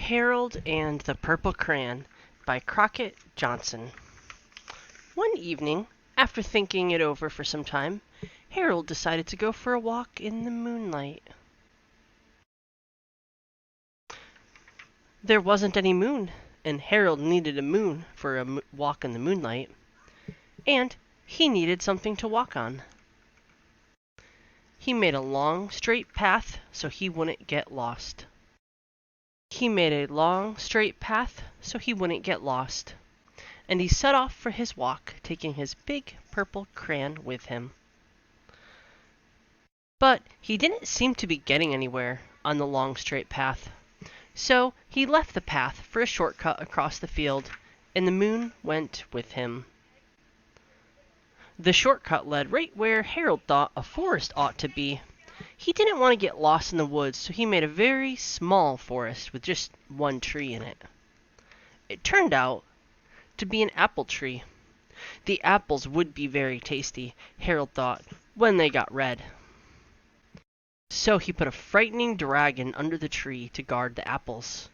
Harold and the Purple Crayon by Crockett Johnson. One evening, after thinking it over for some time, Harold decided to go for a walk in the moonlight. There wasn't any moon, and Harold needed a moon for a walk in the moonlight, and he needed something to walk on. He made a long, straight path so he wouldn't get lost. And he set off for his walk, taking his big purple crayon with him. But he didn't seem to be getting anywhere on the long, straight path. So he left the path for a shortcut across the field, and the moon went with him. The shortcut led right where Harold thought a forest ought to be. He didn't want to get lost in the woods, so he made a very small forest with just one tree in it. It turned out to be an apple tree. The apples would be very tasty, Harold thought, when they got red. So he put a frightening dragon under the tree to guard the apples.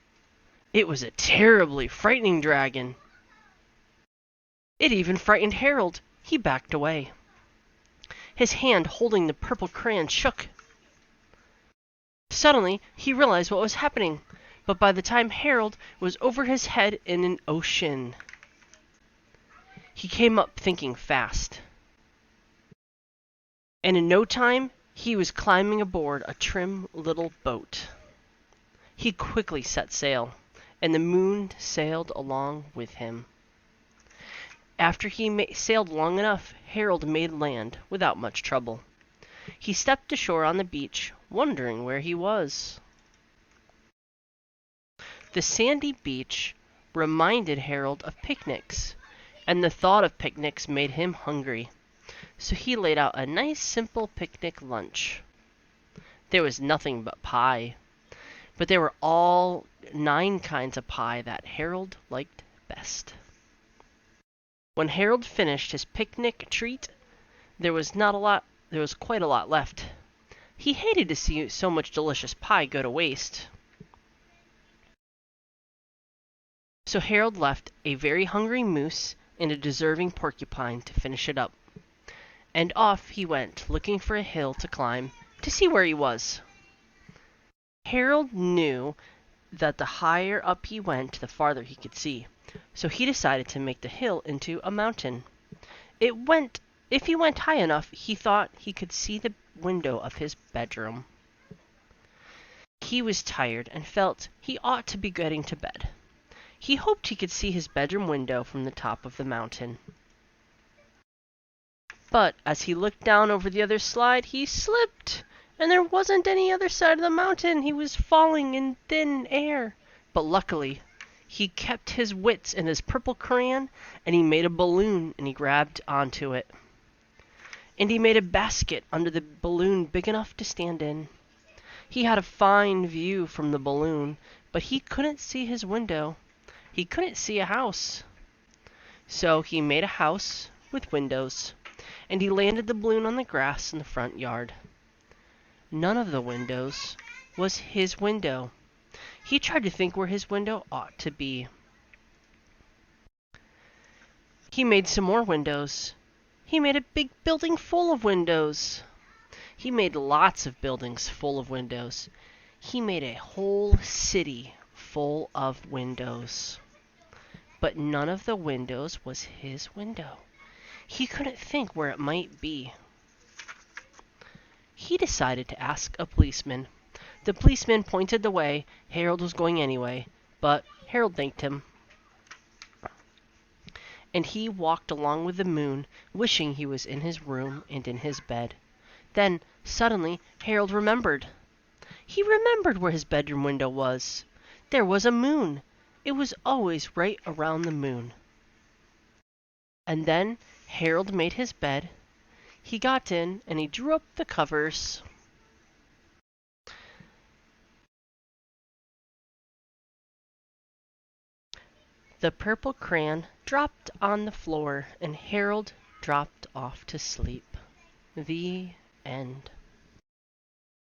It was a terribly frightening dragon. It even frightened Harold. He backed away. His hand holding the purple crayon shook. Suddenly, he realized what was happening, but by the time Harold was over his head in an ocean. He came up thinking fast. And in no time, he was climbing aboard a trim little boat. He quickly set sail, and the moon sailed along with him. After he sailed long enough, Harold made land without much trouble. He stepped ashore on the beach, wondering where he was. The sandy beach reminded Harold of picnics, and the thought of picnics made him hungry. So he laid out a nice simple picnic lunch. There was nothing but pie, but there were all 9 kinds of pie that Harold liked best. When Harold finished his picnic treat, there was quite a lot left. He hated to see so much delicious pie go to waste. So Harold left a very hungry moose and a deserving porcupine to finish it up. And off he went, looking for a hill to climb to see where he was. Harold knew that the higher up he went, the farther he could see. So he decided to make the hill into a mountain. If he went high enough, he thought he could see the window of his bedroom. He was tired and felt he ought to be getting to bed. He hoped he could see his bedroom window from the top of the mountain. But as he looked down over the other slide, he slipped, and there wasn't any other side of the mountain. He was falling in thin air. But luckily, he kept his wits in his purple crayon, and he made a balloon, and he grabbed onto it. And he made a basket under the balloon big enough to stand in. He had a fine view from the balloon, but he couldn't see his window. He couldn't see a house. So he made a house with windows, and he landed the balloon on the grass in the front yard. None of the windows was his window. He tried to think where his window ought to be. He made some more windows. He made a big building full of windows. He made lots of buildings full of windows. He made a whole city full of windows. But none of the windows was his window. He couldn't think where it might be. He decided to ask a policeman. The policeman pointed the way. Harold was going anyway, but Harold thanked him. And he walked along with the moon, wishing he was in his room and in his bed. Then, suddenly, Harold remembered. He remembered where his bedroom window was. There was a moon. It was always right around the moon. And then Harold made his bed. He got in, and he drew up the covers. The purple crayon dropped on the floor, and Harold dropped off to sleep. The end.